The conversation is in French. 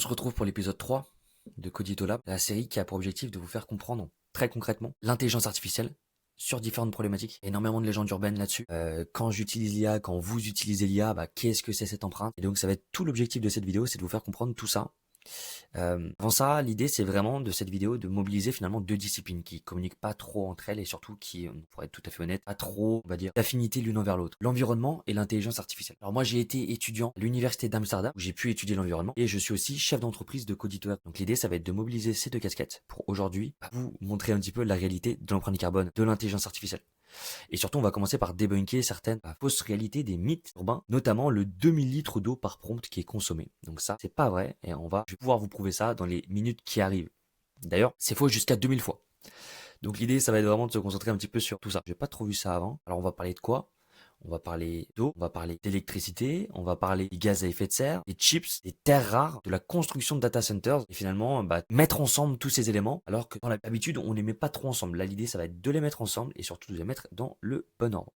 se retrouve pour l'épisode 3 de Codito Lab, la série qui a pour objectif de vous faire comprendre très concrètement l'intelligence artificielle sur différentes problématiques. Énormément de légendes urbaines là-dessus. Quand j'utilise l'IA, quand vous utilisez l'IA, qu'est-ce que c'est cette empreinte? Et donc ça va être tout l'objectif de cette vidéo, c'est de vous faire comprendre tout ça. Avant ça, l'idée c'est vraiment de cette vidéo de mobiliser finalement deux disciplines qui communiquent pas trop entre elles et surtout qui, pour être tout à fait honnête, pas trop, on va dire, d'affinité l'une envers l'autre. L'environnement et l'intelligence artificielle. Alors moi j'ai été étudiant à l'université d'Amsterdam où j'ai pu étudier l'environnement et je suis aussi chef d'entreprise de Codito Lab. Donc l'idée ça va être de mobiliser ces deux casquettes pour aujourd'hui vous montrer un petit peu la réalité de l'empreinte carbone de l'intelligence artificielle. Et surtout, on va commencer par débunker certaines fausses réalités des mythes urbains, notamment le 2000 litres d'eau par prompt qui est consommé. Donc ça, c'est pas vrai, et je vais pouvoir vous prouver ça dans les minutes qui arrivent. D'ailleurs, c'est faux jusqu'à 2000 fois. Donc l'idée, ça va être vraiment de se concentrer un petit peu sur tout ça. J'ai pas trop vu ça avant. Alors on va parler de quoi? On va parler d'eau, on va parler d'électricité, on va parler des gaz à effet de serre, des chips, des terres rares, de la construction de data centers et finalement mettre ensemble tous ces éléments alors que dans l'habitude on les met pas trop ensemble. Là l'idée ça va être de les mettre ensemble et surtout de les mettre dans le bon ordre.